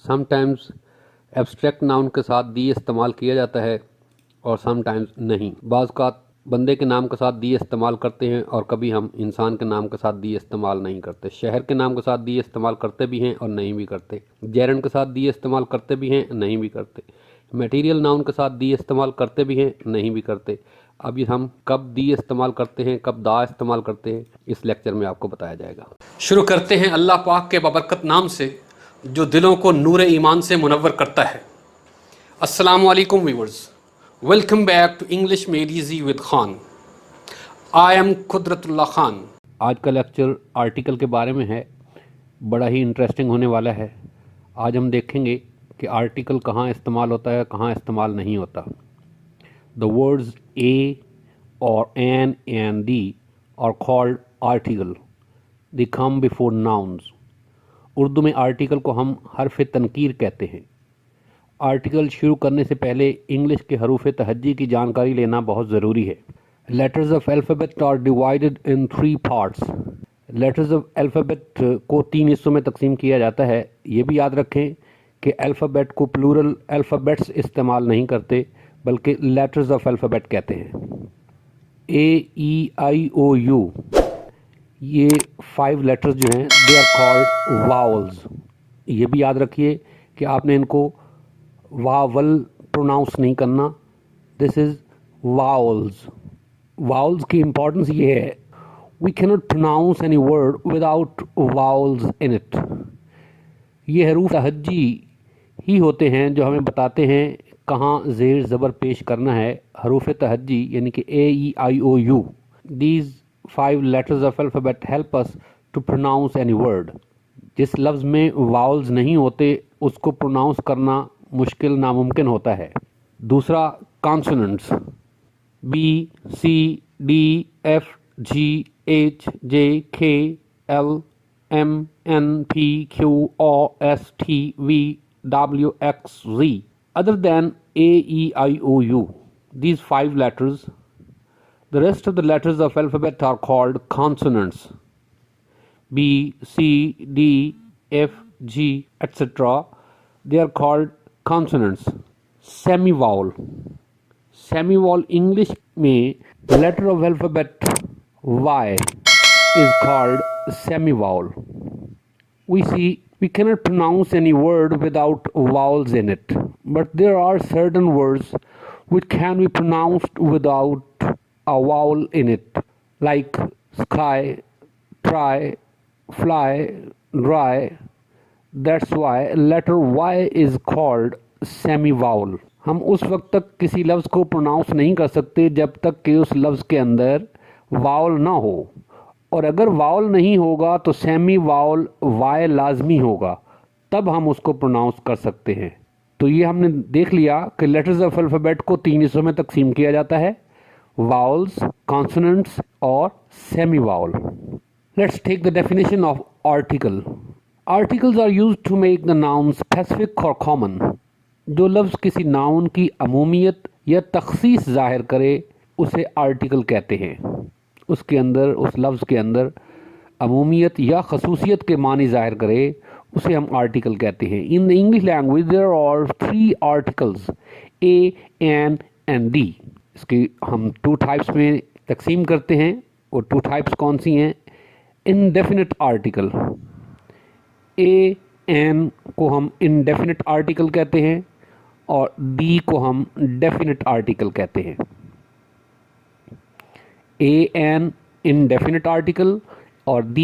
Sometimes abstract noun के साथ the इस्तेमाल किया जाता है और समटाइम्स नहीं। बाज़ का बंदे के नाम के साथ दी इस्तेमाल करते हैं और कभी हम इंसान के नाम के साथ दी इस्तेमाल नहीं करते। शहर के नाम के साथ दी इस्तेमाल करते भी हैं और नहीं भी करते। जैरन के साथ दी इस्तेमाल करते भी हैं, नहीं भी करते। मटेरियल नाउन के साथ दी इस्तेमाल करते भी हैं, नहीं भी करते। अभी हम कब दी इस्तेमाल करते हैं, कब दा इस्तेमाल करते हैं, इस लेक्चर में आपको बताया जाएगा। शुरू करते हैं अल्लाह पाक के बाबरकत नाम से जो दिलों को नूर ईमान से मुनव्वर करता है। अस्सलाम वालेकुम viewers, welcome back to English made easy with Khan. I am Qudratullah Khan. आज का लेक्चर आर्टिकल के बारे में है, बड़ा ही इंटरेस्टिंग होने वाला है। आज हम देखेंगे कि आर्टिकल कहाँ इस्तेमाल होता है, कहाँ इस्तेमाल नहीं होता। द वर्ड्स ए और an and the are called article. They come before nouns. Urdu में आर्टिकल को हम हर्फ तनकीर कहते हैं। आर्टिकल शुरू करने से पहले इंग्लिश के हरूफ तहज्जी की जानकारी लेना बहुत ज़रूरी है। Letters of alphabet are divided in 3 parts. Letters of alphabet को 3 हिस्सों में तकसीम किया जाता है। ये भी याद रखें कि अल्फ़ाबेट को प्लूरल अल्फ़ाबेट्स इस्तेमाल नहीं करते, बल्कि लेटर्स ऑफ अल्फ़ाबेट कहते हैं। AEIOU ये 5 लेटर्स जो हैं दे आर कॉल्ड वावल्स। ये भी याद रखिए कि आपने इनको वावल प्रोनाउंस नहीं करना, दिस इज़ वावल्स। वावल्स की इम्पोर्टेंस ये है, we can not pronounce any word without vowels in it. ये हरूफ तहज्जी ही होते हैं जो हमें बताते हैं कहाँ ज़ेर ज़बर पेश करना है। हरूफ तहज्जी यानी कि AEIOU, these 5 letters of alphabet help us to pronounce any word। जिस लफ्ज़ में वावल्स नहीं होते उसको प्रोनाउंस करना मुश्किल नामुमकिन होता है। दूसरा consonants B, C, D, F, G, H, J, K, L, M, N, P, Q, O, S, T, V, W, X, Z other than A, E, I, O, U। These 5 letters, the rest of the letters of alphabet are called consonants। B, C, D, F, G, etc. They are called consonants। Semi-vowel। Semi-vowel English में letter of alphabet Y is called semi-vowel। We cannot pronounce any word without vowels in it, but there are certain words which can be pronounced without a vowel in it, like sky, try, fly, dry। That's why letter Y is called semi-vowel। हम उस वक्त तक किसी लफ्ज़ को pronounce नहीं कर सकते जब तक कि उस लफ्ज़ के अंदर वावल ना हो, और अगर वावल नहीं होगा तो सेमी वावल वाय लाजमी होगा, तब हम उसको प्रोनाउंस कर सकते हैं। तो ये हमने देख लिया कि लेटर्स ऑफ अल्फ़ाबेट को 3 हिस्सों में तकसीम किया जाता है, वावल्स, कॉन्सोनेंट्स और semi vowel. Let's take the definition of article. Articles are used to make the noun specific और कॉमन। जो लफ्ज़ किसी नाउन की अमूमियत या तखसीस ज़ाहिर करे उसे आर्टिकल कहते हैं। उसके अंदर, उस लफ्ज़ के अंदर अमूमियत या खसूसियत के मानी ज़ाहिर करे उसे हम आर्टिकल कहते हैं। In the English language there are 3 articles, A, N and D। इसकी हम 2 टाइप्स में तकसीम करते हैं, और 2 टाइप्स कौन सी हैं? इनडेफिनिट आर्टिकल, A, N को हम इनडेफिनिट आर्टिकल कहते हैं और D को हम डेफिनिट आर्टिकल कहते हैं। A, N इनडेफिनिट आर्टिकल और D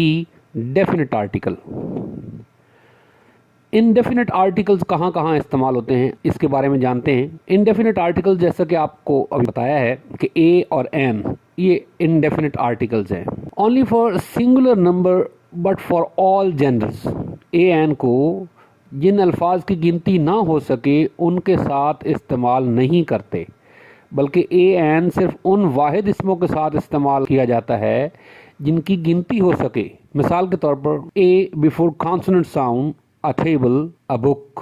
definite article. Indefinite articles कहाँ कहाँ इस्तेमाल होते हैं इसके बारे में जानते हैं। इनडेफिनिट आर्टिकल जैसा कि आपको अभी बताया है कि A और N ये इनडेफिनिट आर्टिकल्स हैं। Only for singular number but for all genders. A, N को जिन अल्फाज की गिनती ना हो सके उनके साथ इस्तेमाल नहीं करते, बल्कि A, N सिर्फ उन वाहिद इसमों के साथ इस्तेमाल किया जाता है जिनकी गिनती हो सके। मिसाल के तौर पर A before consonant sound, a table, a book,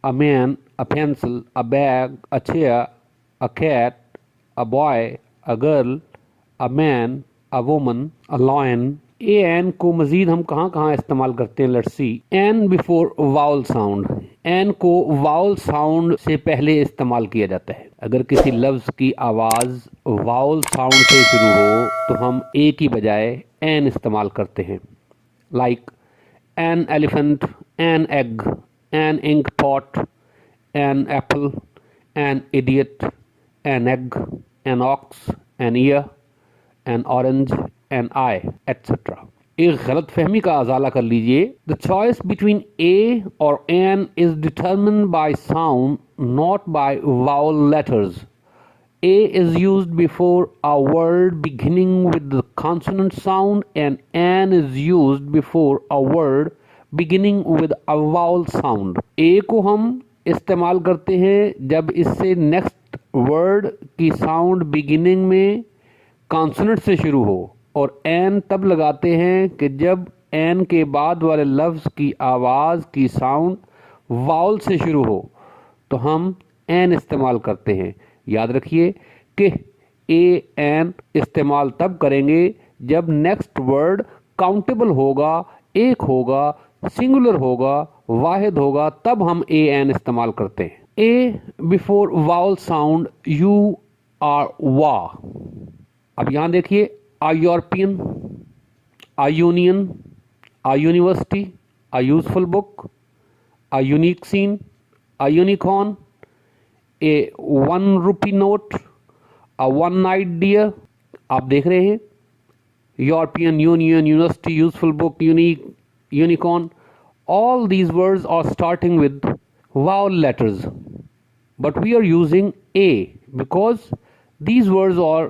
a man, a pencil, a bag, a chair, a cat, a boy, a girl, a man, a woman, a lion, A an को मजीद हम कहाँ कहाँ इस्तेमाल करते हैं, let's see. An before vowel sound, an को vowel sound से पहले इस्तेमाल किया जाता है। अगर किसी लफ्ज़ की आवाज़ वाउल साउंड से शुरू हो तो हम ए की बजाय एन इस्तेमाल करते हैं। Like an elephant, an egg, an ink pot, an apple, an idiot, an egg, an ox, an ear, an orange, an eye, etcetera. एक गलत फहमी का अजाला कर लीजिए। द चॉइस बिटवीन ए और an is determined by sound, not by vowel letters. A is used before a word beginning with the consonant sound and an is used before a word beginning with a vowel sound. A को हम इस्तेमाल करते हैं जब इससे next word की sound beginning में consonant से शुरू हो, और एन तब लगाते हैं कि जब एन के बाद वाले लफ्ज़ की आवाज़ की साउंड वाउल से शुरू हो, तो हम एन इस्तेमाल करते हैं। याद रखिए कि ए एन इस्तेमाल तब करेंगे जब नेक्स्ट वर्ड काउंटेबल होगा, एक होगा, सिंगुलर होगा, वाहिद होगा, तब हम ए एन इस्तेमाल करते हैं। A before vowel sound you or wa. अब यहाँ देखिए, a European, a union, a university, a useful book, a unique scene, a unicorn, a 1 rupee note, a one night deer. आप देख रहे हैं, European, union, university, useful book, unique, unicorn, all these words are starting with vowel letters, but we are using a because these words are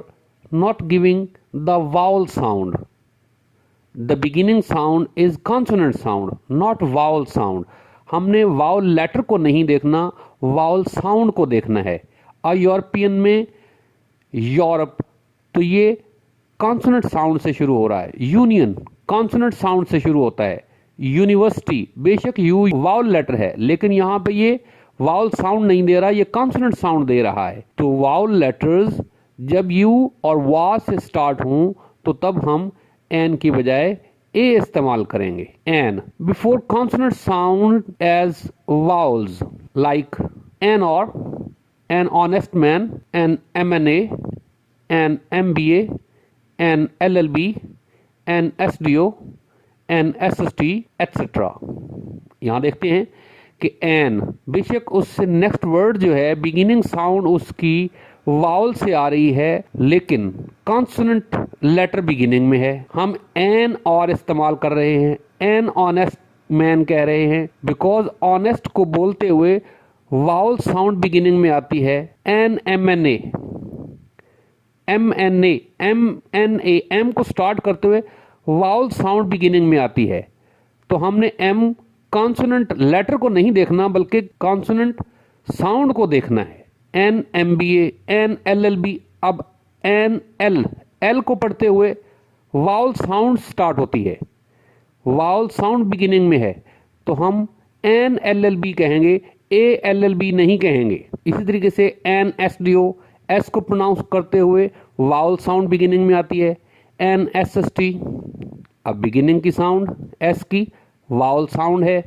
not giving the vowel sound. The beginning sound is consonant sound, not vowel sound. हमने vowel letter को नहीं देखना, vowel sound को देखना है। A European में Europe, तो ये कॉन्सोनेंट साउंड से शुरू हो रहा है। यूनियन कॉन्सोनेंट साउंड से शुरू होता है। यूनिवर्सिटी, बेशक यू वाउल लेटर है, लेकिन यहाँ पे ये वाउल साउंड नहीं दे रहा, ये कॉन्सोनेंट साउंड दे रहा है। तो वाउल लेटर्स जब यू और वा से स्टार्ट हों तो तब हम एन की बजाय ए इस्तेमाल करेंगे। An before consonant sound as vowels like an और, an honest man, an MNA, an MBA, an LLB, an SDO, an SST, etcetera. यहाँ देखते हैं कि एन बेशक उससे नेक्स्ट वर्ड जो है बिगिनिंग साउंड उसकी वाउल से आ रही है, लेकिन कॉन्सोनेंट लेटर बिगिनिंग में है। हम एन और इस्तेमाल कर रहे हैं, एन ऑनेस्ट मैन कह रहे हैं, बिकॉज ऑनेस्ट को बोलते हुए वाउल साउंड बिगिनिंग में आती है। An MNA, MNA, MNA, M को स्टार्ट करते हुए वाउल साउंड बिगिनिंग में आती है। तो हमने एम कॉन्सोनेंट लेटर को नहीं देखना बल्कि कॉन्सोनेंट साउंड को देखना है। An MBA, an LLB। अब एन एल को पढ़ते हुए वाउल साउंड स्टार्ट होती है, वाउल साउंड बिगिनिंग में है, तो हम एन LLB कहेंगे, ए LLB नहीं कहेंगे। इसी तरीके से एन SDO, एस को प्रोनाउंस करते हुए वाउल साउंड बिगिनिंग में आती है। एन SST, अब बिगिनिंग की साउंड एस की वाउल साउंड है,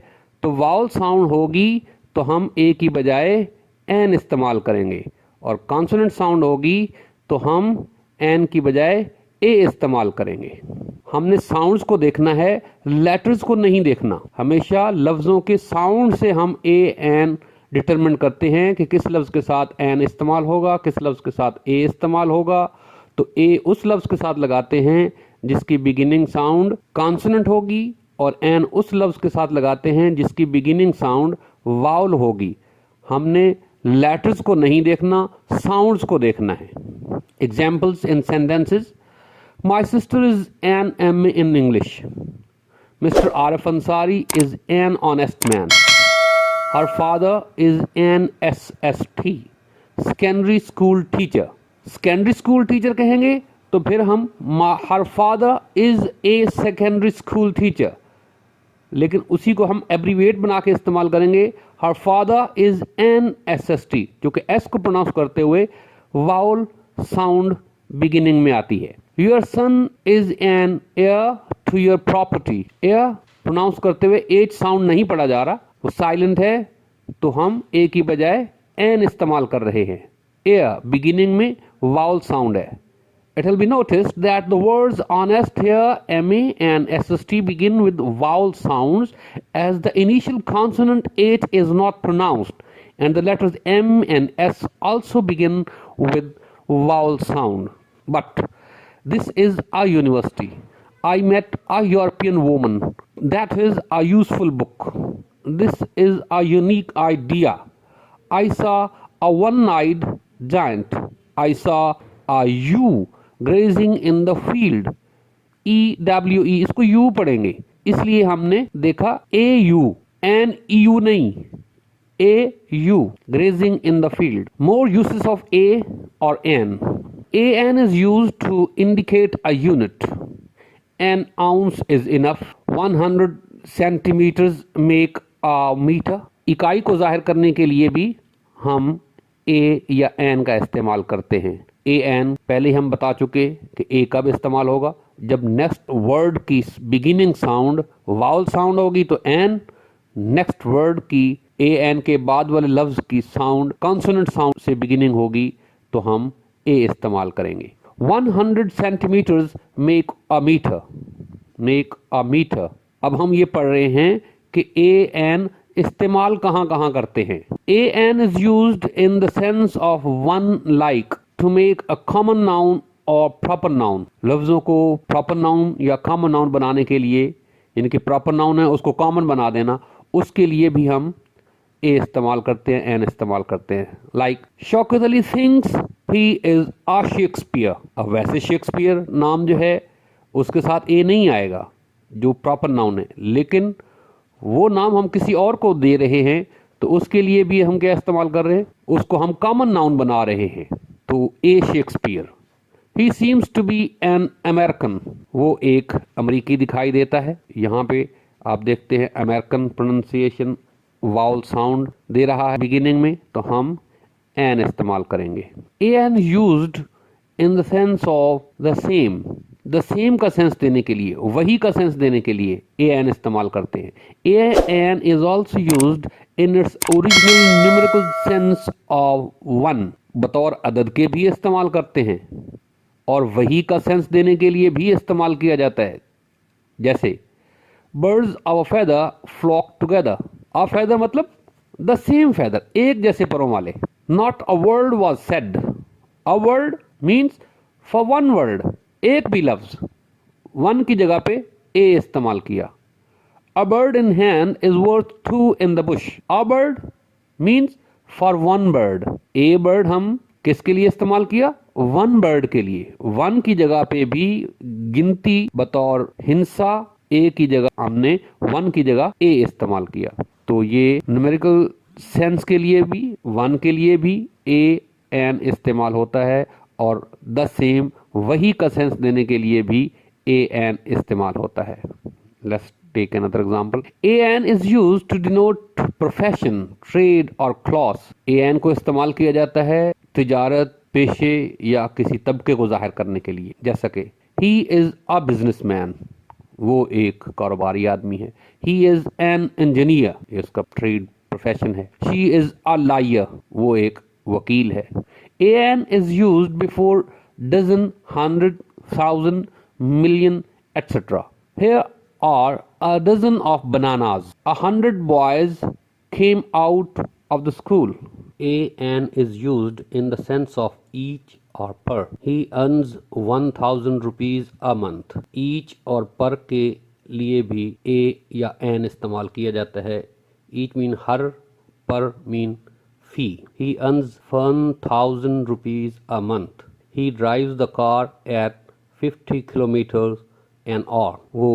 तो वाउल साउंड होगी तो हम ए की बजाय एन इस्तेमाल करेंगे, और कॉन्सोनेंट साउंड होगी तो हम एन की बजाय ए इस्तेमाल करेंगे। हमने साउंड्स को देखना है, लेटर्स को नहीं देखना। हमेशा लफ्ज़ों के साउंड से हम ए एन डिटरमिन करते हैं कि किस लफ्ज़ के साथ एन इस्तेमाल होगा, किस लफ्ज़ के साथ ए इस्तेमाल होगा। तो ए उस लफ्ज़ के साथ लगाते हैं जिसकी बिगिनिंग साउंड कॉन्सोनेंट होगी, और एन उस लफ्ज़ के साथ लगाते हैं जिसकी बिगिनिंग साउंड वाउल होगी। हमने लेटर्स को नहीं देखना, साउंड्स को देखना है। Examples in sentences: my sister is an MA in English, mister Arif Ansari is an honest man, her father is an SST, secondary school teacher. Secondary school teacher कहेंगे तो फिर हम her father is a secondary school teacher, लेकिन उसी को हम abbreviate बना के इस्तेमाल करेंगे। Her father is an SST, जो कि एस को प्रोनाउंस करते हुए वाउल साउंड बिगिनिंग में आती है। Your son is an heir to your property. A pronounce करते हुए H साउंड नहीं पढ़ा जा रहा, वो साइलेंट है, तो हम A की बजाय N इस्तेमाल कर रहे हैं. A बिगिनिंग में वाउल साउंड है. It will be noticed that the words honest here, MA and SST begin with vowel sounds as the initial consonant H is not pronounced, and the letters M and S also begin with vowel sound. But this is a university. I met a European woman. That is a useful book. This is a unique idea. I saw a one-eyed giant. I saw a ewe grazing in the field. EWE इसको U पढ़ेंगे, इसलिए हमने देखा AU, NEU नहीं, AU grazing in the field. More uses of A or N. AN is used to indicate a unit. An ounce is enough. 100 centimeters make a meter. इकाई को जाहिर करने के लिए भी हम A या N का इस्तेमाल करते हैं. AN पहले हम बता चुके कि A कब इस्तेमाल होगा, जब नेक्स्ट वर्ड की बिगिनिंग साउंड वाउल साउंड होगी तो N, नेक्स्ट वर्ड की AN के बाद वाले लफ्ज की साउंड कॉन्सोनेंट साउंड से बिगिनिंग होगी तो हम A इस्तेमाल करेंगे. 100 centimetres make a metre. Make a metre. अब हम ये पढ़ रहे हैं कि AN इस्तेमाल कहाँ कहाँ करते हैं. AN is used in the sense of one like to make a common noun or proper noun. लफ्ज़ों को proper noun या common noun बनाने के लिए, यानी कि proper noun है उसको common बना देना, उसके लिए भी हम A इस्तेमाल करते हैं, N इस्तेमाल करते हैं. Like Shaukat Ali thinks he is a Shakespeare. अब वैसे शेक्सपियर नाम जो है उसके साथ A नहीं आएगा जो प्रॉपर नाउन है, लेकिन वो नाम हम किसी और को दे रहे हैं तो उसके लिए भी हम क्या इस्तेमाल कर रहे हैं, उसको हम कॉमन नाउन बना रहे हैं. तो a Shakespeare. He seems to be an American. वो एक अमेरिकी दिखाई देता है. यहाँ पे आप देखते हैं अमेरिकन प्रोनाउंसिएशन वाउल साउंड दे रहा है बिगिनिंग में, तो हम एन इस्तेमाल करेंगे. A an used in the sense of the same. The same का सेंस देने के लिए, वही का सेंस देने के लिए ए एन इस्तेमाल करते हैं. A an is also used in its original numerical sense of one. बतौर अदद के भी इस्तेमाल करते हैं और वही का सेंस देने के लिए भी इस्तेमाल किया जाता है. जैसे birds of a feather flock together. A feather मतलब द सेम फेदर, एक जैसे परों वाले. Not a word was said. A word means for one word, एक भी लफ्ज. वन की जगह पे ए इस्तेमाल किया. A bird in hand is worth two in the bush. A bird means for one bird. A bird हम किसके लिए इस्तेमाल किया, वन बर्ड के लिए. वन की जगह पे भी गिनती बतौर हिंसा, ए की जगह हमने वन की जगह ए इस्तेमाल किया. तो ये न्यूमेरिकल सेंस के लिए भी, वन के लिए भी ए एन इस्तेमाल होता है और द सेम वही का सेंस देने के लिए भी ए एन इस्तेमाल होता है. Let's take another example. A an is used to denote profession, trade और क्लॉस. ए एन को इस्तेमाल किया जाता है तिजारत, पेशे या किसी तबके को जाहिर करने के लिए. जैसा कि ही इज अ बिजनेसमैन, वो एक कारोबारी आदमी है. ही इज एन इंजीनियर, ये उसका ट्रेड प्रोफेशन है. शी इज अ लायर, वो एक वकील है. A an is used before dozen, 100, 1000, million, etc. Here are a dozen of bananas. 100 boys came out of the school. An is used in the sense of each or per. He earns 1000 rupees a month. Each और per के लिए भी a या an इस्तेमाल किया जाता है. Each mean her, per mean fee. He earns 1000 rupees a month. He drives the car at 50 kilometers an hour. वो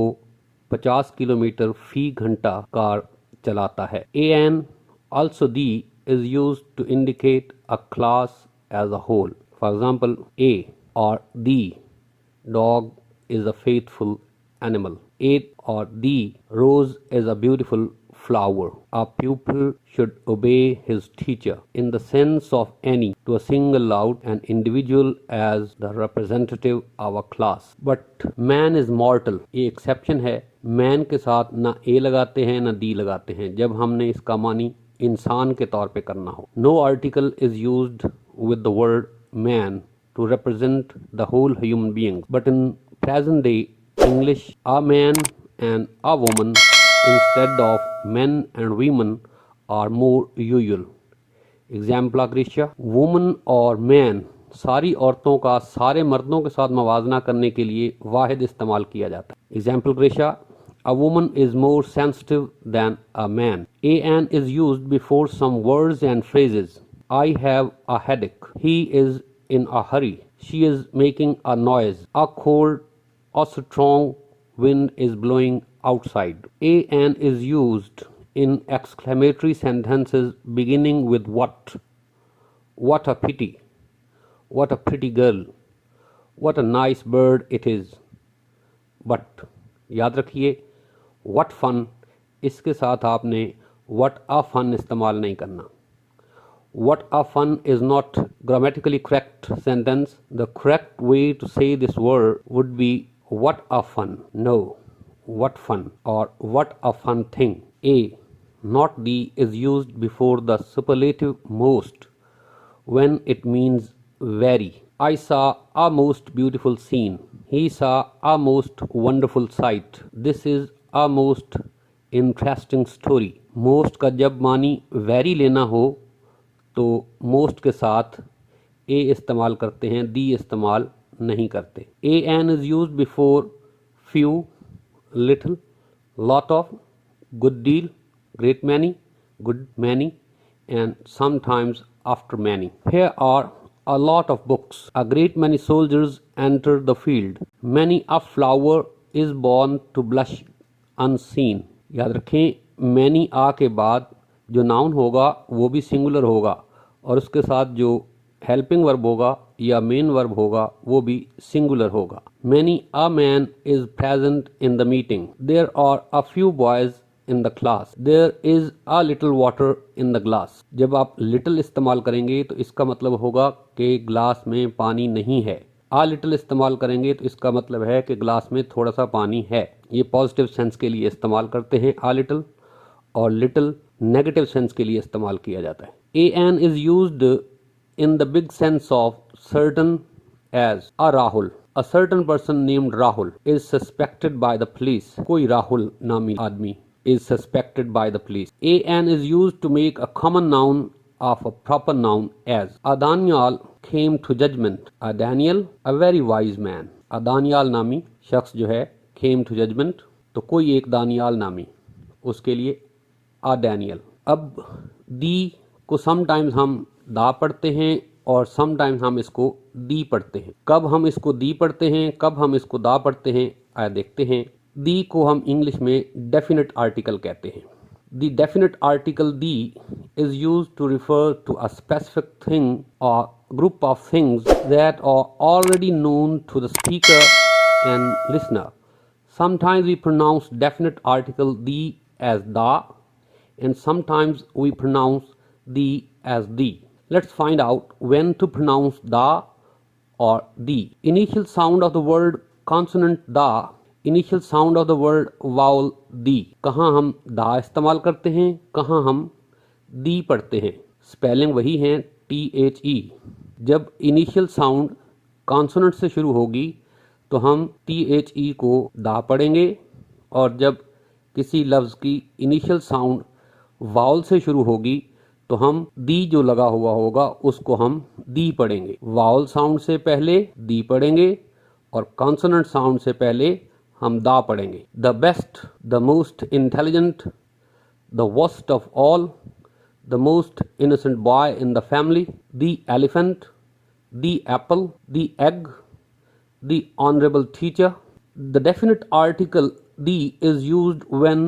50 किलोमीटर फी घंटा कार चलाता है. An also the is used to indicate a class as a whole. For example, A or the dog is a faithful animal. A or the rose is a beautiful flower. A pupil should obey his teacher in the sense of any to single out an individual as the representative of a class. But man is mortal. ये exception है. man के साथ ना a लगाते हैं ना d लगाते हैं जब हमने इसका मानी इंसान के तौर पे करना हो. No article is used with the word man to represent the whole human being. But in present day English, a man and a woman instead of men and women are more usual. Example ग्रीशिया, woman और man सारी औरतों का सारे मर्दों के साथ मवाजना करने के लिए वाहिद इस्तेमाल किया जाता है. एग्जाम्पल ग्रीशिया, a woman is more sensitive than a man. An is used before some words and phrases. I have a headache. He is in a hurry. She is making a noise. A cold or strong wind is blowing outside. An is used in exclamatory sentences beginning with what. What a pity. What a pretty girl. What a nice bird it is. But याद रखिए what fun, इसके साथ आपने what a fun इस्तेमाल नहीं करना. What a fun is not grammatically correct sentence. The correct way to say this word would be what a fun. No, what fun or what a fun thing. A, not the, is used before the superlative most when it means very. I saw a most beautiful scene. He saw a most wonderful sight. This is a most interesting story. Most का जब मानी very लेना हो तो most के साथ a इस्तेमाल करते हैं, the इस्तेमाल नहीं करते. An is used before few, little, lot of, good deal, great many, good many, and sometimes after many. Here are a lot of books. A great many soldiers enter the field. Many a flower is born to blush unseen. याद रखें, many आ के बाद जो noun होगा वो भी singular होगा और उसके साथ जो हेल्पिंग वर्ब होगा या मेन वर्ब होगा वो भी सिंगुलर होगा. Many a man is present in the meeting. There are a few boys in the class. There is a little water in the glass. जब आप little इस्तेमाल करेंगे तो इसका मतलब होगा कि ग्लास में पानी नहीं है. a little इस्तेमाल करेंगे तो इसका मतलब है कि ग्लास में थोड़ा सा पानी है. ये पॉजिटिव सेंस के लिए इस्तेमाल करते हैं a little, और little नेगेटिव सेंस के लिए इस्तेमाल किया जाता है. An is used in the big sense of certain as a Rahul. A certain person named Rahul is suspected by the police. कोई राहुल नामी आदमी is suspected by the police. An is used to make a common noun of a proper noun as a Daniel came to judgment. A Daniel, a very wise man. A Daniel नामी शख्स जो है came to judgment, तो कोई एक दानियाल नामी, उसके लिए a Daniel. अब दी को समटाइम्स हम दा पढ़ते हैं और समटाइम्स हम इसको दी पढ़ते हैं. कब हम इसको दी पढ़ते हैं, कब हम इसको दा पढ़ते हैं, आया देखते हैं. दी को हम इंग्लिश में डेफिनेट आर्टिकल कहते हैं. The definite article the is used to refer to a specific thing और group of things that are already known to the speaker and listener. Sometimes we pronounce definite article the as da, and sometimes we pronounce the as the. Let's find out when to pronounce da or the. Initial sound of the word consonant da, initial sound of the word vowel the. कहाँ हम da इस्तेमाल करते हैं, कहाँ हम the पढ़ते हैं. Spelling वही है THE. जब इनिशियल साउंड कॉन्सोनेंट से शुरू होगी तो हम THE को दा पढ़ेंगे, और जब किसी लफ्ज़ की इनिशियल साउंड वाउल से शुरू होगी तो हम दी जो लगा हुआ होगा उसको हम दी पढ़ेंगे. वाउल साउंड से पहले दी पढ़ेंगे और कॉन्सोनेंट साउंड से पहले हम दा पढ़ेंगे. The best, the most intelligent, the worst of all, the most innocent boy in the family, the elephant, the Apple, the egg, the honorable teacher. The definite article the is used when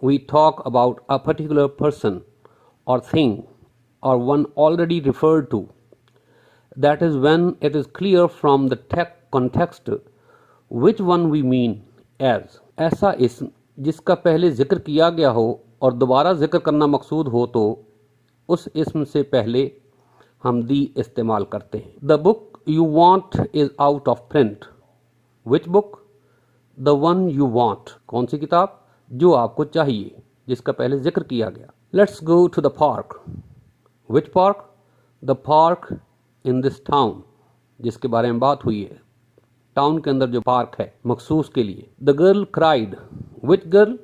we talk about a particular person or thing or one already referred to. That is when it is clear from the context which one we mean as. ऐसा इसम जिसका पहले जिक्र किया गया हो और दोबारा जिक्र करना मकसूद हो तो उस इसम से पहले हम दी इस्तेमाल करते हैं। The book you want is out of print. Which book? The one you want. कौन सी किताब? जो आपको चाहिए, जिसका पहले जिक्र किया गया। Let's go to the park. Which park? The park in this town, जिसके बारे में बात हुई है। टाउन के अंदर जो पार्क है मखसूस के लिए। The girl cried. Which girl?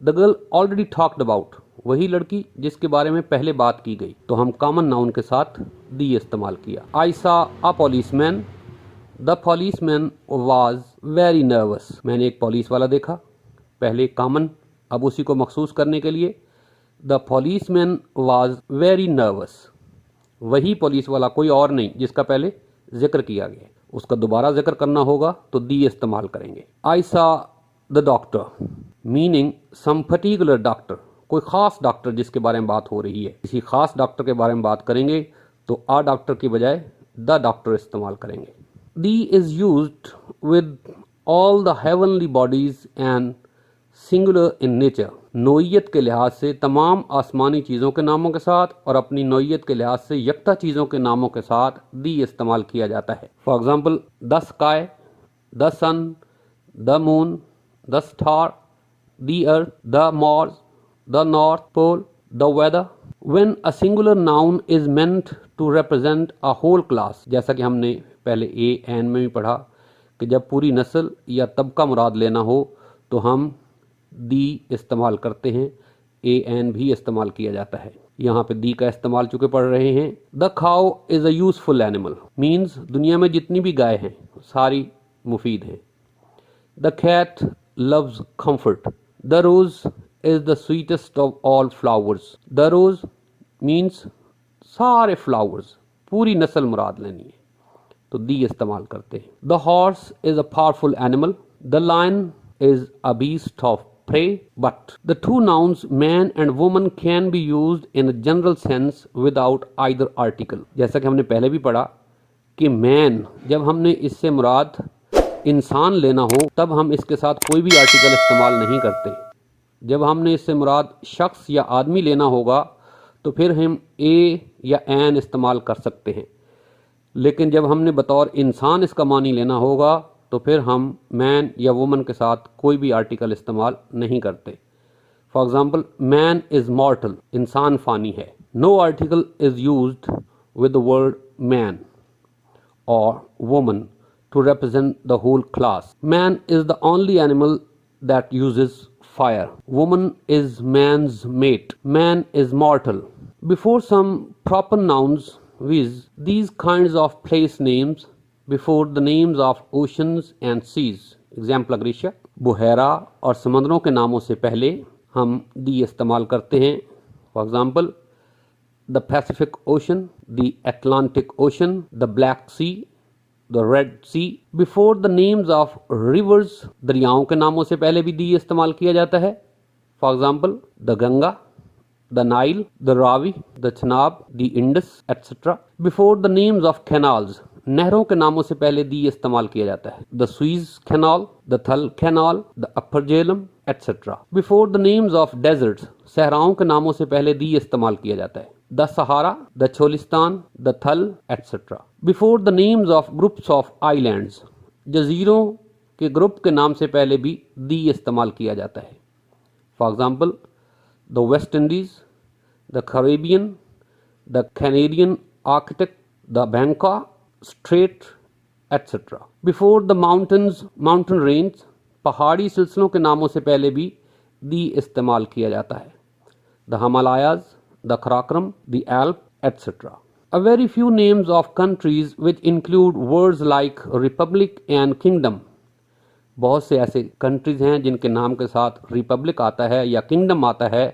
The girl already talked about. वही लड़की जिसके बारे में पहले बात की गई, तो हम कॉमन नाउन के साथ दी इस्तेमाल किया। I saw a policeman. The policeman was very nervous. मैंने एक पुलिस वाला देखा, पहले कॉमन, अब उसी को मखसूस करने के लिए the policeman was very nervous. वही पुलिस वाला, कोई और नहीं जिसका पहले जिक्र किया गया। उसका दोबारा जिक्र करना होगा तो दी इस्तेमाल करेंगे। I saw the doctor, meaning some particular doctor, कोई ख़ास डॉक्टर जिसके बारे में बात हो रही है। किसी ख़ास डॉक्टर के बारे में बात करेंगे तो आ डॉक्टर की बजाय द डॉक्टर इस्तेमाल करेंगे। The is used with all the heavenly bodies and singular in nature. नोइयत के लिहाज से तमाम आसमानी चीज़ों के नामों के साथ और अपनी नोइयत के लिहाज से यकता चीज़ों के नामों के साथ दी इस्तेमाल किया जाता है। For example, the sky, the sun, the moon, the star, the earth, the mars, the north pole, the weather. When a singular noun is meant to represent a whole class, जैसा कि हमने पहले A N में भी पढ़ा कि जब पूरी नस्ल या तबका मुराद लेना हो तो हम दी इस्तेमाल करते हैं, ए एन भी इस्तेमाल किया जाता है। यहाँ पे दी का इस्तेमाल चूँकि पढ़ रहे हैं। The cow is a useful animal, means दुनिया में जितनी भी गाय हैं सारी मुफीद हैं। The cat loves comfort. The rose is the sweetest of all flowers. The rose means सारे flowers, पूरी नस्ल मुराद लेनी है तो दी इस्तेमाल करते हैं। The horse is a powerful animal. The lion is a beast of prey. But the two nouns man and woman can be used in a general sense without either article. जैसा कि हमने पहले भी पढ़ा कि man, जब हमने इससे मुराद इंसान लेना हो तब हम इसके साथ कोई भी आर्टिकल इस्तेमाल नहीं करते। जब हमने इससे मुराद शख्स या आदमी लेना होगा तो फिर हम ए या एन इस्तेमाल कर सकते हैं, लेकिन जब हमने बतौर इंसान इसका मानी लेना होगा तो फिर हम मैन या वुमन के साथ कोई भी आर्टिकल इस्तेमाल नहीं करते। For example, man is mortal, इंसान फ़ानी है। No article is used with the word man और woman to represent the whole class. Man is the only animal that uses fire. Woman is man's mate. Man is mortal. Before some proper nouns with these kinds of place names before the names of oceans and seas. Example Agrisha. बुहेरा और समंदरों के नामों से पहले हम दी इस्तेमाल करते हैं। For example, the Pacific Ocean, the Atlantic Ocean, the Black Sea, the Red Sea. Before the names of rivers, दरियाओं के नामों से पहले भी दी इस्तेमाल किया जाता है। For example, the Ganga, the Nile, the Ravi, the Chenab, the Indus etcetera. Before the names of canals, नहरों के नामों से पहले दी इस्तेमाल किया जाता है। The Suez canal, the Thal canal, the upper Jhelum etcetera. Before the names of deserts, सहराओं के नामों से पहले दी इस्तेमाल किया जाता है। The Sahara, the Cholistan, the Thal etcetera. Before the names of groups of islands, जजीरों के ग्रुप के नाम से पहले भी दी इस्तेमाल किया जाता है। For example, the West Indies, the Caribbean, the Canadian Arctic, the Bangkok straight etcetera. Before the mountains, mountain range, पहाड़ी सिलसिलों के नामों से पहले भी दी इस्तेमाल किया जाता है। The Himalayas, the Karakoram, the Alp, etc. A very few names of countries which include words like republic and kingdom. बहुत से ऐसे कंट्रीज हैं जिनके नाम के साथ रिपब्लिक आता है या किंगडम आता है,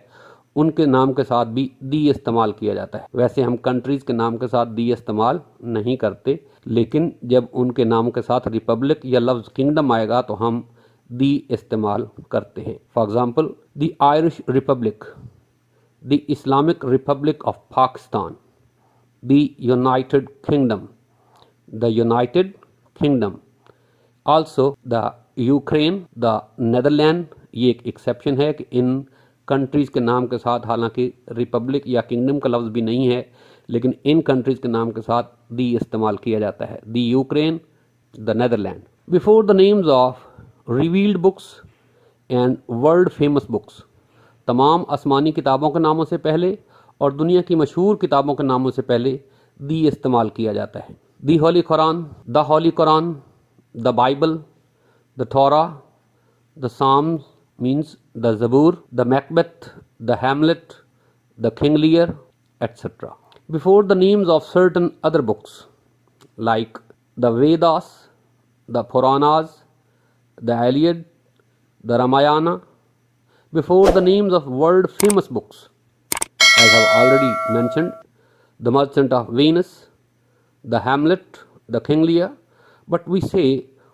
उनके नाम के साथ भी दी इस्तेमाल किया जाता है। वैसे हम कंट्रीज के नाम के साथ दी इस्तेमाल नहीं करते, लेकिन जब उनके नाम के साथ रिपब्लिक या लफ्ज़ किंगडम आएगा तो हम दी इस्तेमाल करते हैं। For example, the Irish Republic, the Islamic Republic of Pakistan, the United Kingdom, the United Kingdom, also the Ukraine, the Netherlands। ये एक एक्सेप्शन है कि इन कंट्रीज़ के नाम के साथ, हालांकि रिपब्लिक या किंगडम का लफ्ज़ भी नहीं है, लेकिन इन कंट्रीज़ के नाम के साथ दी इस्तेमाल किया जाता है। The Ukraine, the Netherland. Before the names of revealed books and world famous books, तमाम आसमानी किताबों के नामों से पहले और दुनिया की मशहूर किताबों के नामों से पहले दी इस्तेमाल किया जाता है। The holy Quran, the holy Quran, the Bible, the Torah, the Psalms means the Zabur, the Macbeth, the Hamlet, the King Lear, etc. Before the names of certain other books like the Vedas, the Puranas, the Iliad, the Ramayana, before the names of world famous books, as I have already mentioned, the Merchant of Venus, the Hamlet, the King Lear, but we say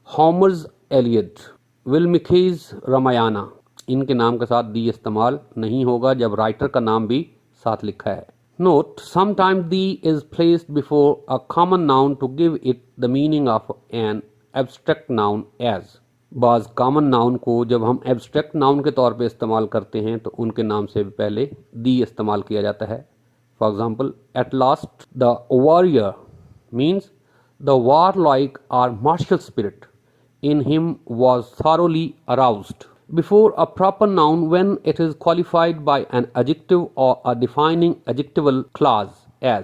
Homer's Iliad, Wilmike's Ramayana. इनके नाम के साथ the इस्तेमाल नहीं होगा जब writer का नाम भी साथ लिखा है। Note, sometimes the is placed before a common noun to give it the meaning of an abstract noun as. बाज़ कॉमन नाउन को जब हम एब्स्ट्रैक्ट नाउन के तौर पे इस्तेमाल करते हैं तो उनके नाम से पहले दी इस्तेमाल किया जाता है। For example, at last the warrior means the warlike or martial spirit in him was thoroughly aroused. Before a proper noun when it is qualified by an adjective or a defining adjectival clause as.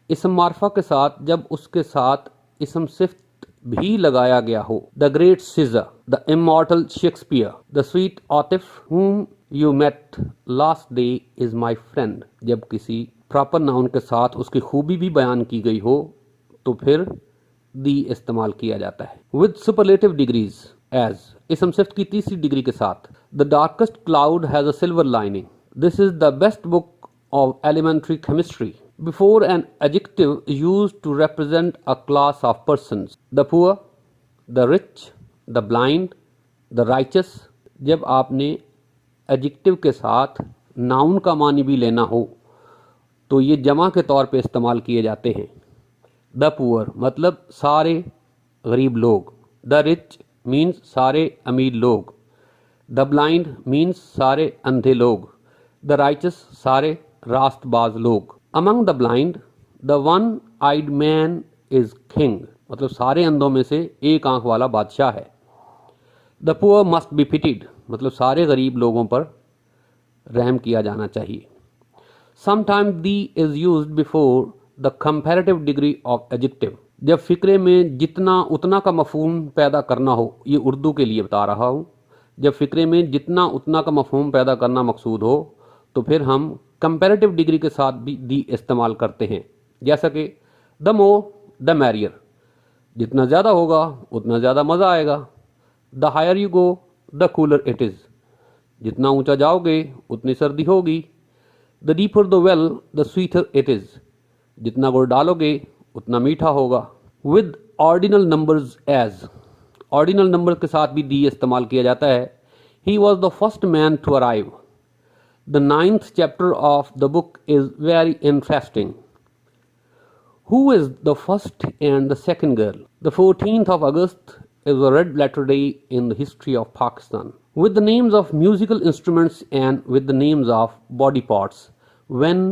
इसम मार्फा के साथ जब उसके साथ इसम सिफ्त भी लगाया गया हो। The great Caesar, the immortal Shakespeare, the sweet Atif whom you met last day is my friend. जब किसी प्रॉपर नाउन के साथ उसकी खूबी भी बयान की गई हो तो फिर दी इस्तेमाल किया जाता है। विद सुपरलेटिव डिग्रीज एज, इसम सिफ्त की तीसरी डिग्री के साथ। The darkest cloud has a silver lining, this is the best book of elementary chemistry. Before an adjective used to represent a class of persons, the poor, the rich, the blind, the righteous. जब आपने adjective के साथ noun का मानी भी लेना हो तो ये जमा के तौर पे इस्तेमाल किए जाते हैं। द पुअर मतलब सारे गरीब लोग, द रिच मीन्स सारे अमीर लोग, द ब्लाइंड मीन्स सारे अंधे लोग, द राइचस सारे रास्तबाज लोग। Among the blind the one eyed man is king, मतलब सारे अंधों में से एक आंख वाला बादशाह है। The poor must be pitied, मतलब सारे गरीब लोगों पर रहम किया जाना चाहिए। Sometime the is used before the comparative degree of adjective, जब फिक्रे में जितना उतना का मफहूम पैदा करना हो, ये उर्दू के लिए बता रहा हूँ, जब फिक्रे में जितना उतना का मफहूम पैदा करना मकसूद हो तो फिर हम कंपैरेटिव डिग्री के साथ भी दी इस्तेमाल करते हैं। जैसा कि द मोर द मैरियर, जितना ज़्यादा होगा उतना ज़्यादा मज़ा आएगा। The higher you go the cooler it is, जितना ऊंचा जाओगे उतनी सर्दी होगी। The deeper the well the sweeter it is, जितना गुड़ डालोगे उतना मीठा होगा। With ordinal numbers as, ordinal number के साथ भी दी इस्तेमाल किया जाता है। He was the first man to arrive, the 9th chapter of the book is very interesting. Who is the first and the second girl? The 14th of August is a red letter day in the history of Pakistan. With the names of musical instruments and with the names of body parts, when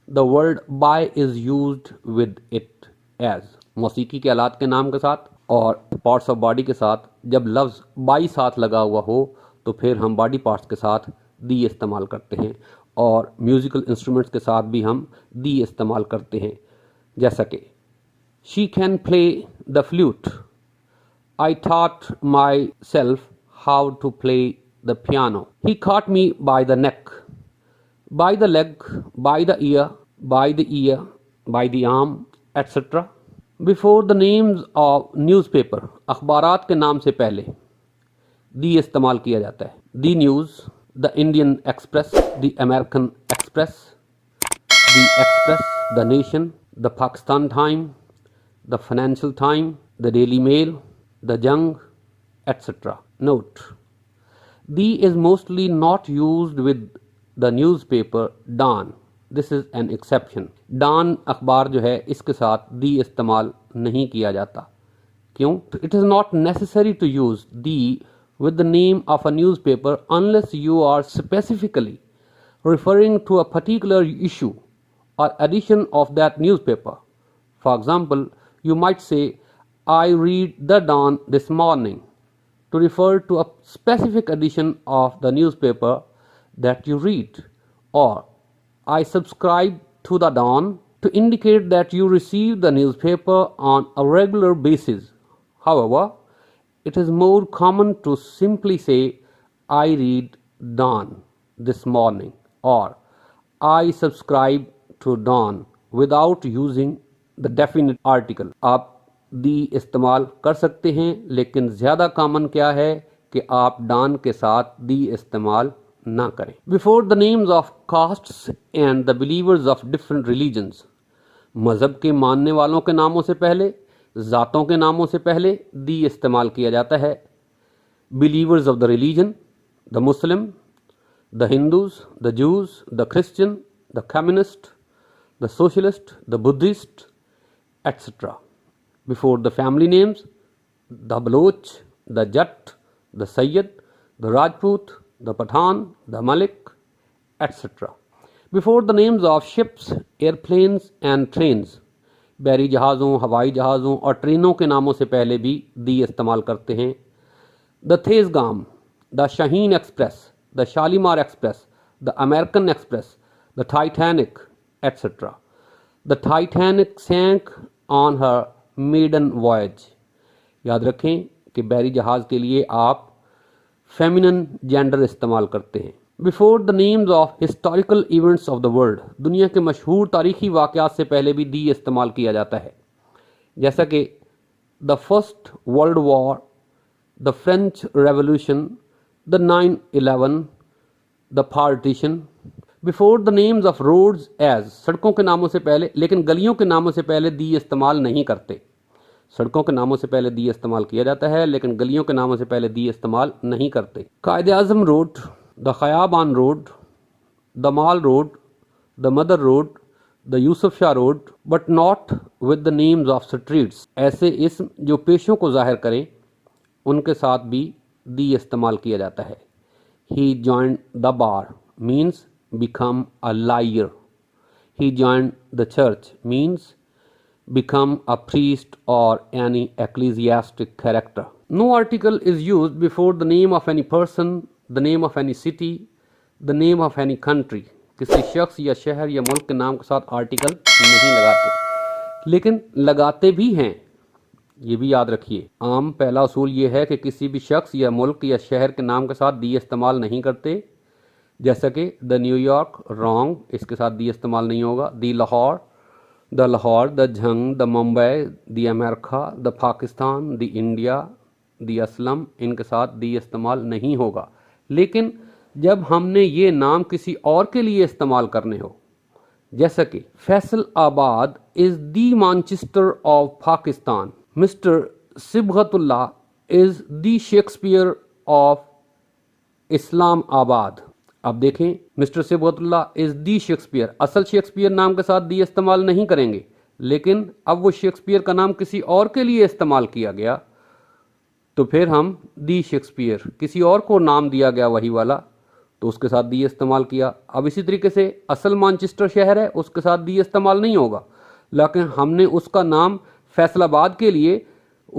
the word by is used with it as. मौसीकी के आलात के नाम के साथ और parts of body के साथ जब लफ्ज़ बाई साथ लगा हुआ हो तो फिर हम बॉडी पार्ट्स के साथ दी इस्तेमाल करते हैं और म्यूज़िकल इंस्ट्रूमेंट्स के साथ भी हम दी इस्तेमाल करते हैं। जैसा कि she can play the flute, I thought myself how to play the piano, he caught me by the neck, by the leg, by the ear, by the arm, etcetera. Before the names of newspaper, अखबारात के नाम से पहले the इस्तेमाल किया जाता है। The News, the Indian Express, the American Express, the Express, the Nation, the Pakistan Time, the Financial Time, the Daily Mail, the Jung, etc. Note, the is mostly not used with the newspaper Dawn. This is an exception. Dawn अखबार जो है इसके साथ the इस्तेमाल नहीं किया जाता। क्यों? It is not necessary to use the with the name of a newspaper unless you are specifically referring to a particular issue or edition of that newspaper. For example, you might say, I read The Dawn this morning, to refer to a specific edition of the newspaper that you read, or I subscribe to The Dawn to indicate that you receive the newspaper on a regular basis. However, it is more common to simply say, I read Dawn this morning, or I subscribe to Dawn without using the definite article. आप दी इस्तेमाल कर सकते हैं, लेकिन ज़्यादा common क्या है कि आप डॉन के साथ दी इस्तेमाल ना करें. Before the names of castes and the believers of different religions, मज़हब के मानने वालों के नामों से पहले, ज़ातों के नामों से पहले दी इस्तेमाल किया जाता है. Believers of the religion, the Muslim, the Hindus, the Jews, the Christian, the communist, the socialist, the Buddhist, etc. Before the family names, the Baloch, the Jat, the Sayyid, the Rajput, the Pathan, the Malik, etc. Before the names of ships, airplanes and trains, बैरी जहाज़ों, हवाई जहाज़ों और ट्रेनों के नामों से पहले भी दी इस्तेमाल करते हैं. The Tezgam, the Shaheen Express, the Shalimar Express, the American Express, the Titanic, etc. The Titanic sank on her maiden voyage. याद रखें कि बैरी जहाज़ के लिए आप फेमिनन जेंडर इस्तेमाल करते हैं. Before the names of historical events of the world, दुनिया के मशहूर तारीखी वाक़यात से पहले भी दी इस्तेमाल किया जाता है, जैसा कि the first world war, the French revolution, the 9/11, the partition. Before the names of roads as, सड़कों के नामों से पहले, लेकिन गलियों के नामों से पहले दी इस्तेमाल नहीं करते. सड़कों के नामों से पहले दी इस्तेमाल किया जाता है, लेकिन गलियों के नामों से पहले दी इस्तेमाल नहीं करते. Quaide Azam road, the Khayaban road, the Mall road, the mother road, the Yusuf Shah road, but not with the names of streets. ऐसे इसम जो पेशों को जाहिर करें, उनके साथ भी दी इस्तेमाल किया जाता है. He joined the bar means become a liar. He joined the church means become a priest or any ecclesiastic character. No article is used before the name of any person, the name of any city, the name of any country. किसी शख्स या शहर या मुल्क के नाम के साथ आर्टिकल नहीं लगाते, लेकिन लगाते भी हैं. ये भी याद रखिए. आम पहला असूल ये है कि किसी भी शख्स या मुल्क या शहर के नाम के साथ दी इस्तेमाल नहीं करते, जैसा कि द न्यूयॉर्क, रॉन्ग, इसके साथ दी इस्तेमाल नहीं होगा. The Lahore, the Jhang, the Mumbai, the America, the Pakistan, the India, the Aslam, इनके साथ दी इस्तेमाल नहीं होगा. लेकिन जब हमने ये नाम किसी और के लिए इस्तेमाल करने हो, जैसा कि फैसल आबाद is the Manchester of Pakistan, mister Sibgatullah is the Shakespeare of Islam आबाद. अब देखें, mister Sibgatullah is the Shakespeare, असल शेक्सपियर नाम के साथ दी इस्तेमाल नहीं करेंगे, लेकिन अब वो शेक्सपियर का नाम किसी और के लिए इस्तेमाल किया गया, तो फिर हम दी शेक्सपियर, किसी और को नाम दिया गया वही वाला, तो उसके साथ दी इस्तेमाल किया. अब इसी तरीके से असल मैनचेस्टर शहर है, उसके साथ दी इस्तेमाल नहीं होगा, लेकिन हमने उसका नाम फैसलाबाद के लिए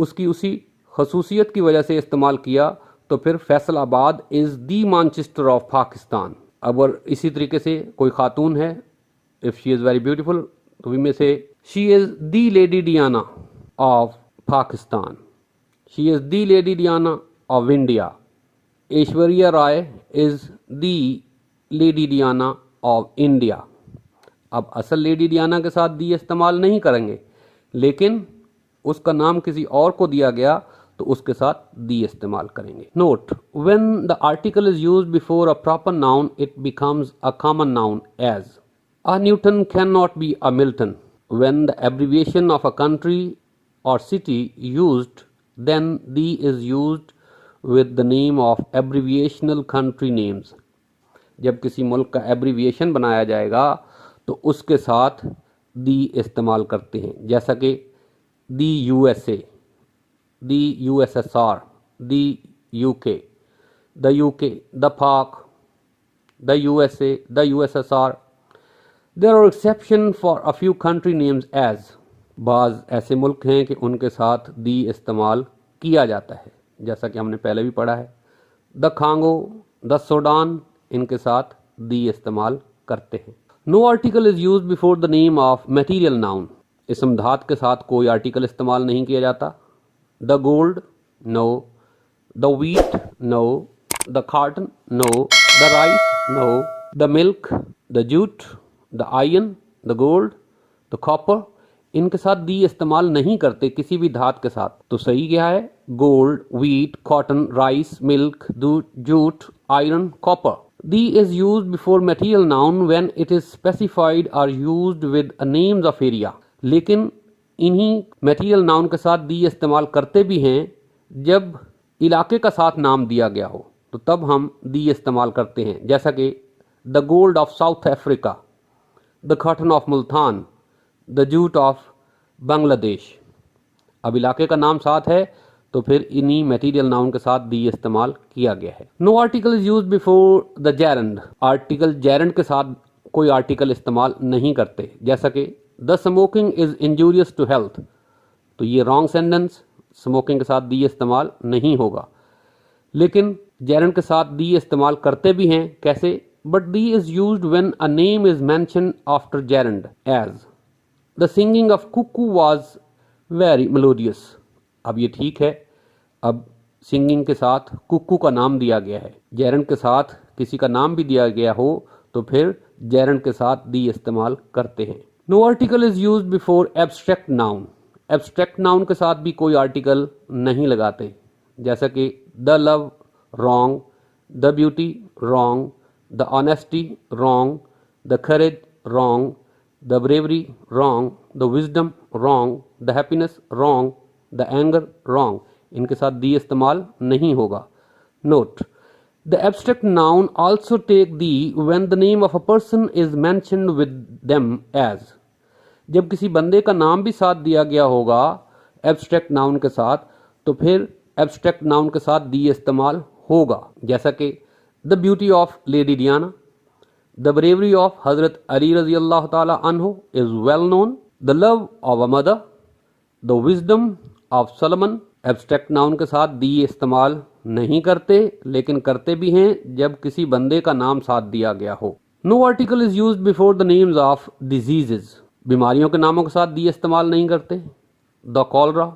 उसकी उसी खसूसियत की वजह से इस्तेमाल किया, तो फिर Faisalabad is the Manchester of Pakistan. अगर इसी तरीके से कोई खातून है, if she is very beautiful, तो वी में से she is the lady Diana of Pakistan, she is the lady Diana of India. Aishwarya Rai is the lady Diana of India. अब असल लेडी डियाना के साथ दी इस्तेमाल नहीं करेंगे, लेकिन उसका नाम किसी और को दिया गया तो उसके साथ दी इस्तेमाल करेंगे. Note, when the article is used before a proper noun it becomes a common noun as a Newton can not be a Milton. When the abbreviation of a country और city used, then the is used with the name of abbreviational country names. जब किसी मुल्क का abbreviation बनाया जाएगा तो उसके साथ दी इस्तेमाल करते हैं, जैसा कि the USA, the USSR, the UK, the UK, the Pak, the USA, the USSR. There are exception for a few country names as. बाज़ ऐसे मुल्क हैं कि उनके साथ दी इस्तेमाल किया जाता है, जैसा कि हमने पहले भी पढ़ा है. द कांगो, द सूडान, इनके साथ दी इस्तेमाल करते हैं. No article is use before the name of material noun. इसम धात के साथ कोई आर्टिकल इस्तेमाल नहीं किया जाता. The gold, no. The wheat, no. The cotton, no. The rice, no. The milk, the jute, the iron, the gold, the copper, इनके साथ दी इस्तेमाल नहीं करते किसी भी धात के साथ. तो सही क्या है? Gold, wheat, cotton, rice, milk, jute, iron, copper. The is used before material noun when it is specified और used with names of area. लेकिन इन्हीं मटेरियल नाउन के साथ दी इस्तेमाल करते भी हैं जब इलाके का साथ नाम दिया गया हो, तो तब हम दी इस्तेमाल करते हैं. जैसा कि the gold of south Africa, the cotton of Multan, the jute of Bangladesh. अब इलाके का नाम साथ है तो फिर इन्हीं मटेरियल नाउन के साथ दी इस्तेमाल किया गया है. No article is use before the gerund. Article gerund के साथ कोई आर्टिकल इस्तेमाल नहीं करते. जैसा कि the smoking is injurious to health. तो ये रॉन्ग सेंटेंस, स्मोकिंग के साथ दी इस्तेमाल नहीं होगा. लेकिन जेरेंड के साथ दी इस्तेमाल करते भी हैं. कैसे? But the is used when a name is mentioned after gerund as the singing of cuckoo was very melodious. अब ये ठीक है, अब सिंगिंग के साथ कुकू का नाम दिया गया है. जेरेंड के साथ किसी का नाम भी दिया गया हो तो फिर जेरेंड के साथ दी इस्तेमाल करते हैं. No article is used before abstract noun. Abstract noun के साथ भी कोई आर्टिकल नहीं लगाते. जैसा कि the love, wrong. The beauty, wrong. The honesty, wrong. The courage, wrong. The bravery, wrong. The wisdom, wrong. The happiness, wrong. The anger, wrong. इनके साथ दी इस्तेमाल नहीं होगा. Note, the abstract noun also take the when the name of a person is mentioned with them as. जब किसी बंदे का नाम भी साथ दिया गया होगा एब्स्ट्रैक्ट नाउन के साथ, तो फिर एब्स्ट्रैक्ट नाउन के साथ दी इस्तेमाल होगा. जैसा कि the beauty of lady Diana, the bravery of हजरत अली रजी अल्लाह ताला अन्हु is well known. The love of a mother, the wisdom of Salomon. Abstract noun के साथ दी इस्तेमाल नहीं करते, लेकिन करते भी हैं जब किसी बंदे का नाम साथ दिया गया हो. No article is used before the names of diseases. बीमारियों के नामों के साथ दी इस्तेमाल नहीं करते. The cholera,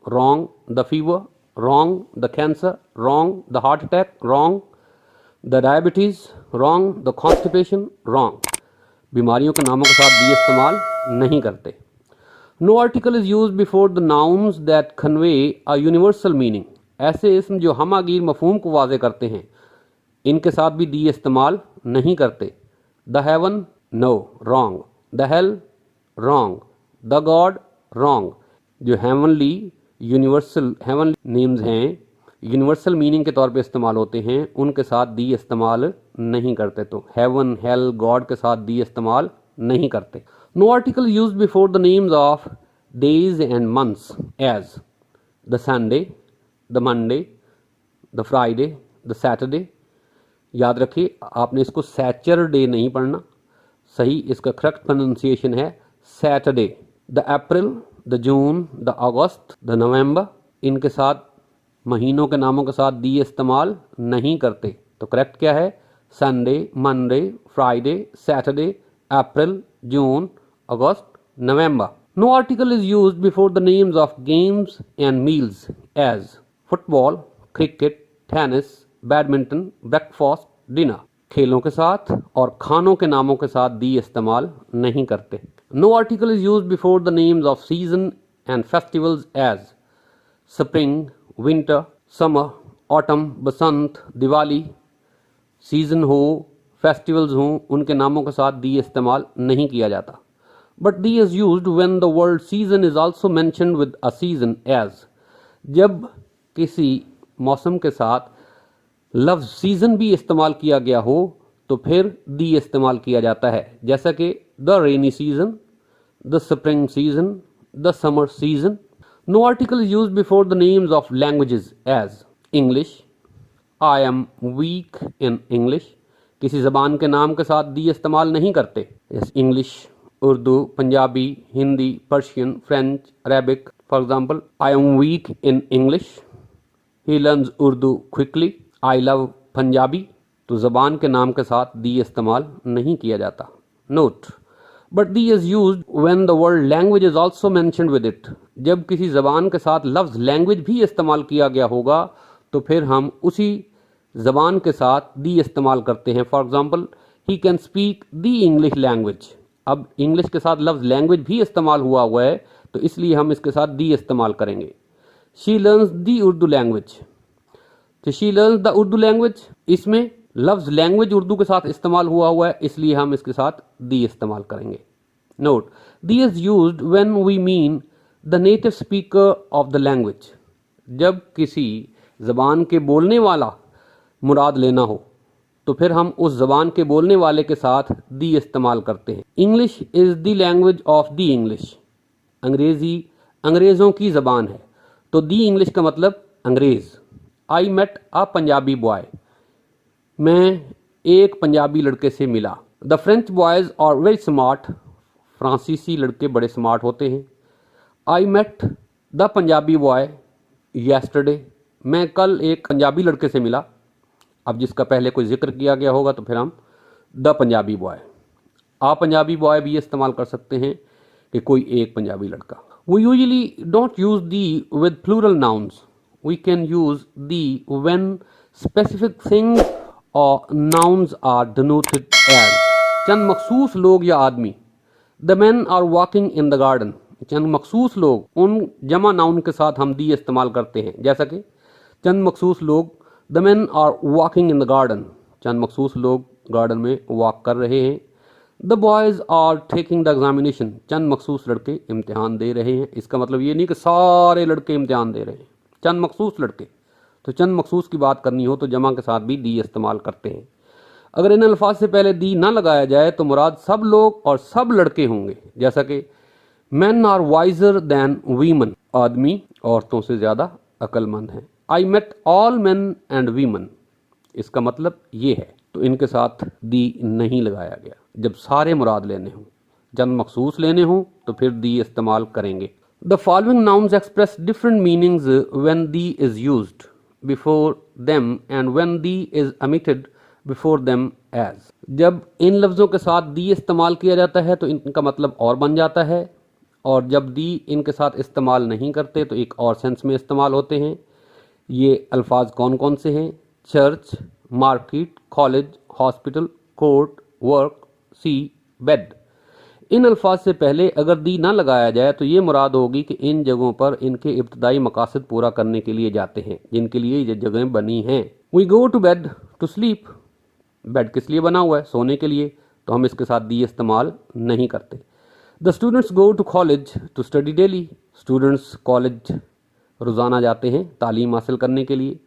wrong. The fever, wrong. The cancer, wrong. The heart attack, wrong. The diabetes, wrong. The constipation, wrong. बीमारियों के नामों के साथ दी इस्तेमाल नहीं करते. No article is use before the nouns that convey a universal meaning. ऐसे इसम जो हमागीर मफहूम को वाजे करते हैं, इनके साथ भी दी इस्तेमाल नहीं करते. The heaven, no, wrong. The hell, wrong. The god, wrong. जो हेवनली यूनिवर्सल हेवन नेम्स हैं, यूनिवर्सल मीनिंग के तौर पे इस्तेमाल होते हैं, उनके साथ दी इस्तेमाल नहीं करते. तो हेवन, हेल, गॉड के साथ दी इस्तेमाल नहीं करते. No article use before the names of days and months as the Sunday, the Monday, the Friday, the Saturday. याद रखिए, आपने इसको सैचरडे नहीं पढ़ना. सही इसका करेक्ट प्रोनाउंसिएशन है Saturday. The April, the June, the August, the November, इनके साथ महीनों के नामों के साथ दी इस्तेमाल नहीं करते. तो करेक्ट क्या है? Sunday, Monday, Friday, Saturday, April, June, August, November. No article is used before the names of games and meals as football, cricket, tennis, badminton, breakfast, dinner. खेलों के साथ और खानों के नामों के साथ दी इस्तेमाल नहीं करते. No article is used before the names of season and festivals as spring, winter, summer, autumn, Basant, Diwali. Season हो, फेस्टिवल्स हों, उनके नामों के साथ दी इस्तेमाल नहीं किया जाता. But the is used when the word season is also mentioned with a season as. जब किसी मौसम के साथ लफ्ज सीजन भी इस्तेमाल किया गया हो तो फिर दी इस्तेमाल किया जाता है. जैसा कि the rainy season, the spring season, the summer season. No article is used before the names of languages as English, I am weak in English. किसी ज़बान के नाम के साथ दी इस्तेमाल नहीं करते। English, Urdu, Punjabi, Hindi, Persian, French, Arabic. For example, I am weak in English, he learns Urdu quickly, I love Punjabi. तो ज़बान के नाम के साथ दी इस्तेमाल नहीं किया जाता। Note, but the is use when the word language is also mentioned with it. जब किसी ज़बान के साथ लफ्ज़ लैंग्वेज भी इस्तेमाल किया गया होगा तो फिर हम उसी ज़बान के साथ दी इस्तेमाल करते हैं। For example, he can speak the English language. अब इंग्लिश के साथ लफ्ज़ लैंग्वेज भी इस्तेमाल हुआ है तो इसलिए हम इसके साथ दी इस्तेमाल करेंगे। She learns the Urdu language, तो she learns the Urdu language, इसमें लफ्ज़ लैंग्वेज उर्दू के साथ इस्तेमाल हुआ है इसलिए हम इसके साथ दी इस्तेमाल करेंगे। Note, the is used when we mean the native speaker of the language. जब किसी ज़बान के बोलने वाला मुराद लेना हो तो फिर हम उस ज़बान के बोलने वाले के साथ दी इस्तेमाल करते हैं। English is the language of the English. अंग्रेज़ी अंग्रेज़ों की ज़बान है तो दी इंग्लिश का मतलब अंग्रेज़। I met a Punjabi boy, मैं एक पंजाबी लड़के से मिला। The French boys are very smart, फ्रांसीसी लड़के बड़े स्मार्ट होते हैं। I met the Punjabi boy yesterday, मैं कल एक पंजाबी लड़के से मिला। अब जिसका पहले कोई जिक्र किया गया होगा तो फिर हम the Punjabi boy, a Punjabi boy भी इस्तेमाल कर सकते हैं कि कोई एक पंजाबी लड़का। We usually don't use the with plural nouns, we can use the when specific things और नाउन्स आर डिनोटेड एज। चंद मखसूस लोग या आदमी, the man are walking in the garden. चंद मखसूस लोग, उन जमा नाउन के साथ हम दी इस्तेमाल करते हैं, जैसा कि चंद मखसूस लोग, the man are walking in the garden, चंद मखसूस लोग गार्डन में वॉक कर रहे हैं। The boys are taking the examination, चंद मखसूस लड़के इम्तिहान दे रहे हैं। इसका मतलब ये नहीं कि सारे लड़के इम्तिहान दे रहे हैं, चंद मखसूस लड़के। तो चंद मखसूस की बात करनी हो तो जमा के साथ भी दी इस्तेमाल करते हैं। अगर इन अल्फाज से पहले दी ना लगाया जाए तो मुराद सब लोग और सब लड़के होंगे, जैसा कि man are wiser than women, आदमी औरतों से ज़्यादा अक्लमंद हैं। I met all man and women, इसका मतलब ये है। तो इनके साथ दी नहीं लगाया गया। जब सारे मुराद लेने हों, चंद मखसूस लेने हों तो फिर दी इस्तेमाल करेंगे। The following nouns express different meanings when the is used before them and when the is omitted before them as. जब इन लफ्ज़ों के साथ दी इस्तेमाल किया जाता है तो इनका मतलब और बन जाता है, और जब दी इनके साथ इस्तेमाल नहीं करते तो एक और सेंस में इस्तेमाल होते हैं। ये अल्फाज कौन कौन से हैं? Church, market, college, hospital, court, work, sea, bed. इन अल्फाज से पहले अगर दी ना लगाया जाए तो ये मुराद होगी कि इन जगहों पर इनके इब्तदाई मकासद पूरा करने के लिए जाते हैं जिनके लिए ये जगहें बनी हैं। We go to bed to sleep, bed किस लिए बना हुआ है? सोने के लिए, तो हम इसके साथ दी इस्तेमाल नहीं करते। The students go to college to study daily, students college रोज़ाना जाते हैं तालीम हासिल करने के लिए।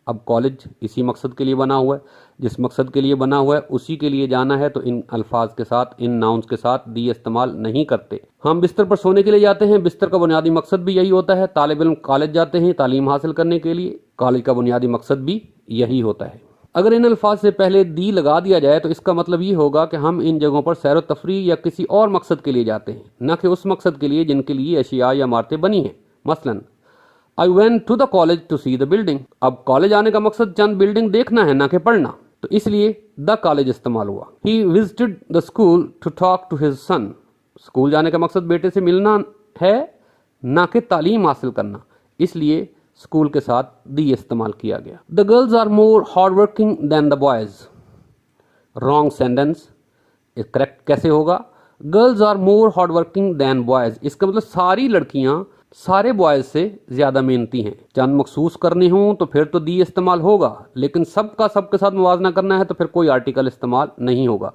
अब कॉलेज इसी मकसद के लिए बना हुआ है, जिस मकसद के लिए बना हुआ है उसी के लिए जाना है, तो इन अल्फाज के साथ, इन नाउन्स के साथ दी इस्तेमाल नहीं करते। हम बिस्तर पर सोने के लिए जाते हैं, बिस्तर का बुनियादी मकसद भी यही होता है। तालिब इल्म कॉलेज जाते हैं तालीम हासिल करने के लिए, कॉलेज का बुनियादी मकसद भी यही होता है। अगर इन अल्फाज से पहले दी लगा दिया जाए तो इसका मतलब ये होगा कि हम इन जगहों पर सैर व तफरीह या किसी और मकसद के लिए जाते हैं, न कि उस मकसद के लिए जिनके लिए अशिया या इमारतें बनी हैं। मसलन, I went to the college to see the building. अब कॉलेज आने का मकसद चंद बिल्डिंग देखना है, ना कि पढ़ना, तो इसलिए द कॉलेज इस्तेमाल हुआ। He visited the school to talk to his son. School जाने का मकसद बेटे से मिलना है, ना कि तालीम हासिल करना, इसलिए स्कूल के साथ दी इस्तेमाल किया गया। The girls are more hard working than the boys. Wrong sentence, correct कैसे होगा? Girls are more hard working than boys, इसका मतलब सारी लड़कियां सारे बॉयज से ज़्यादा मेहनती हैं। चंद मखसूस करने हों तो फिर तो दी इस्तेमाल होगा, लेकिन सबका सबके साथ मुवाजना करना है तो फिर कोई आर्टिकल इस्तेमाल नहीं होगा।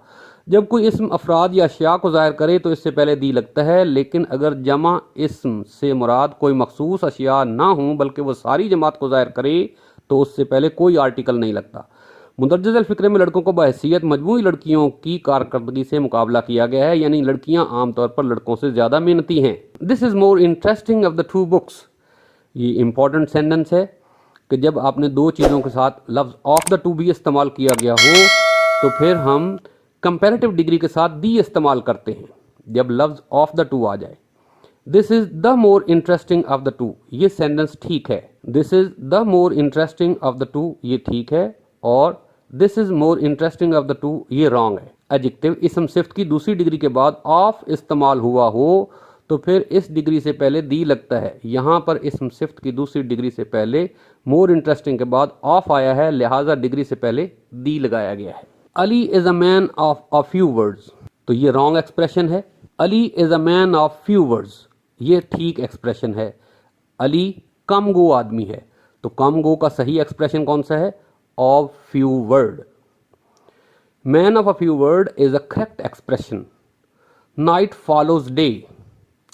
जब कोई इस्म अफराद या अशिया को ज़ाहिर करे तो इससे पहले दी लगता है, लेकिन अगर जमा इस्म से मुराद कोई मखसूस अशिया ना हो बल्कि वो सारी जमात को ज़ाहिर करे तो उससे पहले कोई आर्टिकल नहीं लगता। मुंदरज फ़िक्रे में लड़कों को बहैसियत मजमूई लड़कियों की कारकर्दगी से मुकाबला किया गया है, यानी लड़कियां आमतौर पर लड़कों से ज़्यादा मेहनती हैं। This is more interesting of the two books. ये इंपॉर्टेंट सेंटेंस है कि जब आपने दो चीज़ों के साथ लफ्ज़ ऑफ द टू भी इस्तेमाल किया गया हो तो फिर हम कंपैरेटिव डिग्री के साथ दी इस्तेमाल करते हैं जब लफ्ज़ ऑफ द टू आ जाए। This is the more interesting of the two, ये सेंटेंस ठीक है। This is the more interesting of the two, ये ठीक है। और this is more interesting of the two, ये रॉन्ग है। एडजेक्टिव इसम सिफ्त की दूसरी डिग्री के बाद ऑफ इस्तेमाल हुआ हो तो फिर इस डिग्री से पहले दी लगता है। यहाँ पर इसम सिफ्त की दूसरी डिग्री से पहले मोर इंटरेस्टिंग के बाद ऑफ आया है, लिहाजा डिग्री से पहले दी लगाया गया है। Ali is a man of a few words, तो ये रॉन्ग एक्सप्रेशन है। Ali is a man of few words, ये ठीक एक्सप्रेशन है। अली कम गो आदमी है, तो कम गो का सही एक्सप्रेशन कौन सा है? Of few word. Man of a few word is a correct expression. Night follows day,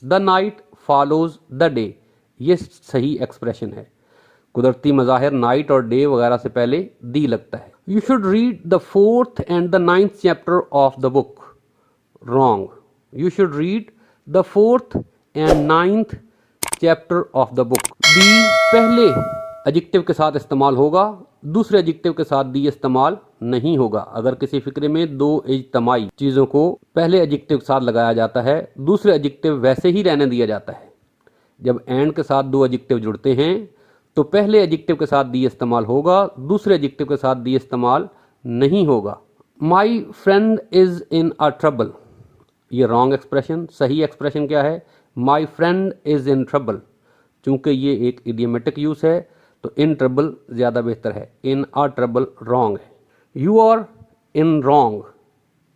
the night follows the day, ये सही एक्सप्रेशन है। कुदरती मज़ाहिर नाइट और डे वगैरह से पहले दी लगता है। You should read the 4th and the 9th chapter of the book, wrong. You should read the 4th and 9th chapter of the book. The पहले एडजेक्टिव के साथ इस्तेमाल होगा, दूसरे एडजेक्टिव के साथ दी इस्तेमाल नहीं होगा। अगर किसी फिक्रे में दो इज्तमाई चीज़ों को पहले एडजेक्टिव के साथ लगाया जाता है, दूसरे एडजेक्टिव वैसे ही रहने दिया जाता है। जब एंड के साथ दो एडजेक्टिव जुड़ते हैं तो पहले एडजेक्टिव के साथ दी इस्तेमाल होगा, दूसरे एडजेक्टिव के साथ दी इस्तेमाल नहीं होगा। My friend is in a trouble, ये रॉन्ग एक्सप्रेशन। सही एक्सप्रेशन क्या है? My friend is in trouble. चूँकि ये एक इडियोमेटिक यूज़ है तो इन ट्रबल ज़्यादा बेहतर है, इन अ ट्रबल रॉन्ग है। यू आर इन रॉन्ग,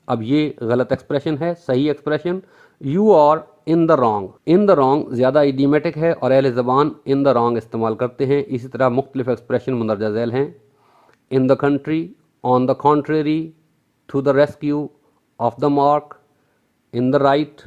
अब ये गलत एक्सप्रेशन है। सही expression you are in the wrong. In the wrong ज़्यादा इडियोमेटिक है और अहले ज़बान इन द रॉन्ग इस्तेमाल करते हैं। इसी तरह मुख्तलिफ एक्सप्रेशन मंदरजा झैल हैं। In the country, on the contrary, to the rescue, off the mark, in the right.